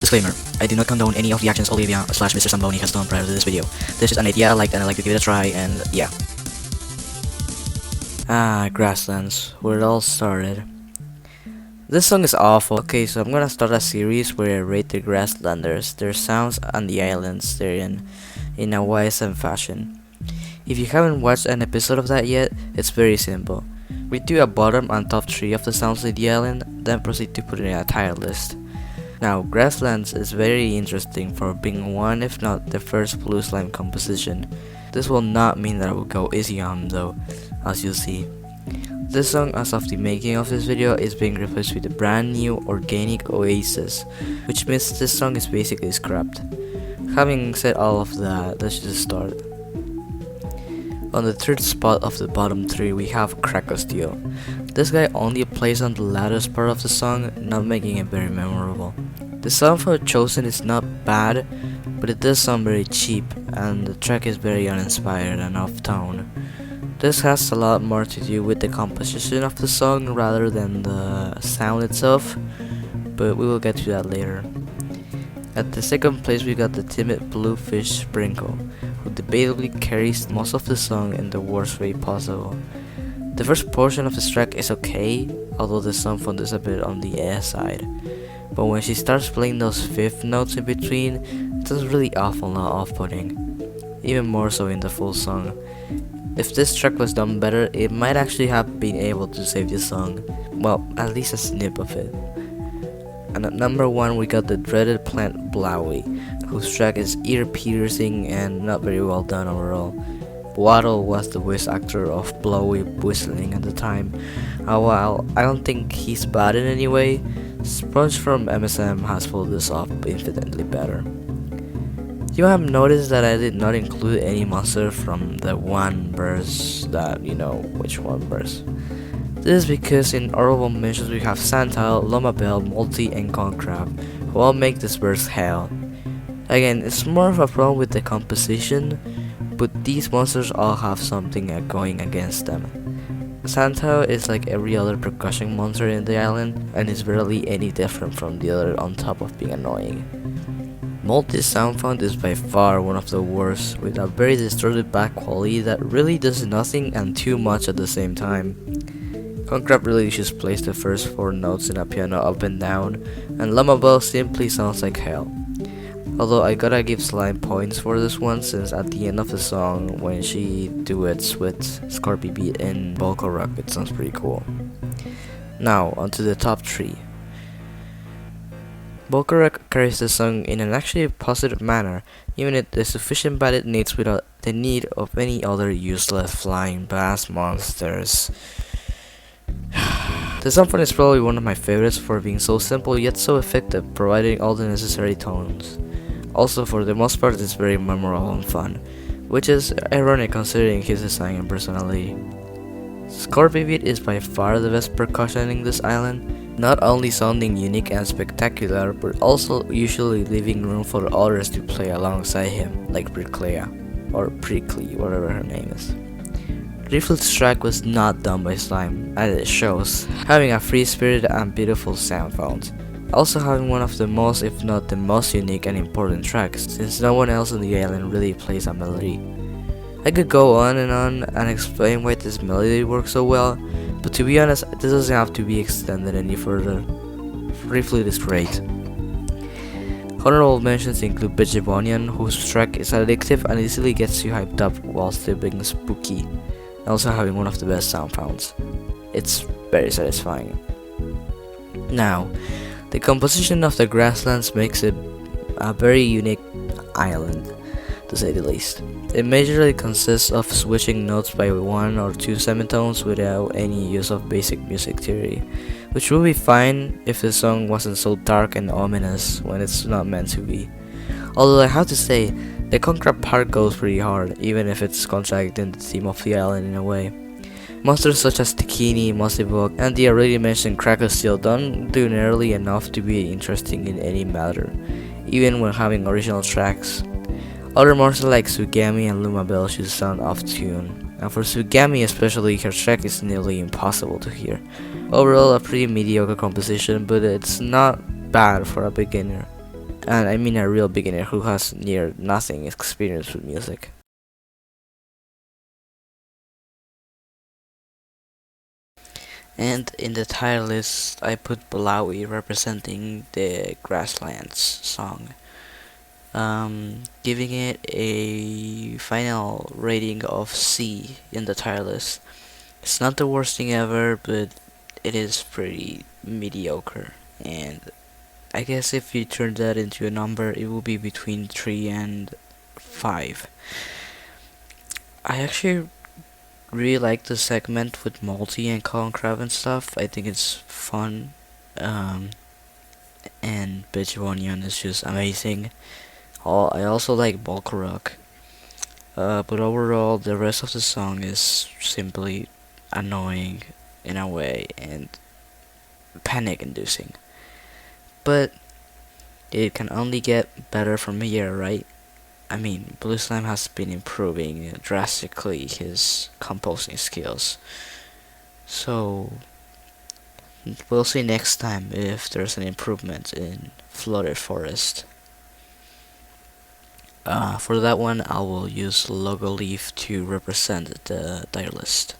Disclaimer, I do not condone any of the actions Olivia slash Mr. Zamboni has done prior to this video. This is an idea I liked and I like to give it a try, and yeah. Grasslands, where it all started. This song is awful. Okay, so I'm gonna start a series where I rate the Grasslanders, their sounds, and the islands they're in a YSM fashion. If you haven't watched an episode of that yet, it's very simple. We do a bottom and top 3 of the sounds in the island, then proceed to put it in a tier list. Now, Grasslands is very interesting for being one, if not the first BlueSlime composition. This will not mean that I will go easy on though, as you'll see. This song, as of the making of this video, is being replaced with a brand new Organic Oasis, which means this song is basically scrapped. Having said all of that, let's just start. On the third spot of the bottom 3, we have Steel. This guy only plays on the latest part of the song, not making it very memorable. The soundtrack chosen is not bad, but it does sound very cheap, and the track is very uninspired and off-tone. This has a lot more to do with the composition of the song rather than the sound itself, but we will get to that later. At the second place, we got the timid Bluefish Sprinkle, who debatably carries most of the song in the worst way possible. The first portion of this track is okay, although the sound font is a bit on the S side. But when she starts playing those fifth notes in between, it's really awful and off-putting. Even more so in the full song. If this track was done better, it might actually have been able to save the song. Well, at least a snip of it. And at number 1, we got the dreaded plant Blowy, whose track is ear-piercing and not very well done overall. Waddle was the voice actor of Blowy whistling at the time. While I don't think he's bad in any way, Sponge from MSM has pulled this off infinitely better. You have noticed that I did not include any monster from the one verse that you know which one verse. This is because in honorable mentions we have Santile, Lomabelle, Multi, and Concrab, who all make this verse hell. Again, it's more of a problem with the composition, but these monsters all have something going against them. Santile is like every other percussion monster in the island, and is barely any different from the other on top of being annoying. Multi's sound font is by far one of the worst, with a very distorted back quality that really does nothing and too much at the same time. Concrab really just plays the first 4 notes in a piano up and down, and Lomabelle simply sounds like hell. Although I gotta give Slime points for this one, since at the end of the song, when she duets with Scorpy Beat and Vocal Rock, it sounds pretty cool. Now, onto the top 3. Vocal Rock carries the song in an actually positive manner, even if the sufficient bad it needs without the need of any other useless flying bass monsters. The soundfont is probably one of my favorites for being so simple yet so effective, providing all the necessary tones. Also, for the most part, it's very memorable and fun, which is ironic considering his design and personality. Scorpy Beat is by far the best percussion in this island, not only sounding unique and spectacular, but also usually leaving room for others to play alongside him, like Bricklea, or Prickly, whatever her name is. Rifle's track was not done by Slime, as it shows, having a free-spirited and beautiful sound font. Also having one of the most, if not the most unique and important tracks, since no one else on the island really plays a melody. I could go on and explain why this melody works so well, but to be honest, this doesn't have to be extended any further. Rifle is great. Honorable mentions include Vegabonian, whose track is addictive and easily gets you hyped up while still being spooky, and also having one of the best sound founds. It's very satisfying. Now, the composition of the Grasslands makes it a very unique island, to say the least. It majorly consists of switching notes by 1 or 2 semitones without any use of basic music theory, which would be fine if the song wasn't so dark and ominous when it's not meant to be. Although I have to say, the Concrab part goes pretty hard, even if it's contradicting the theme of the island in a way. Monsters such as Tikini, Mossibok, and the already mentioned Steel don't do nearly enough to be interesting in any matter, even when having original tracks. Other monsters like Sugami and Lomabelle should sound off-tune, and for Sugami especially, her track is nearly impossible to hear. Overall, a pretty mediocre composition, but it's not bad for a beginner. and I mean a real beginner who has near nothing experience with music. And in the title list, I put Malawi representing the Grasslands song, giving it a final rating of C in the title list. It's not the worst thing ever, but it is pretty mediocre. And I guess if you turn that into a number, it will be between 3 and 5. I actually really like the segment with Multi and Colin Crab and stuff. I think it's fun. Um, and Bitch Onion is just amazing. I also like Bulk Rock. But overall, the rest of the song is simply annoying in a way and panic inducing. But it can only get better from here, right? I mean, BlueSlime has been improving drastically his composing skills. So, we'll see next time if there's an improvement in Flooded Forest. For that one, I will use Logo Leaf to represent the tier list.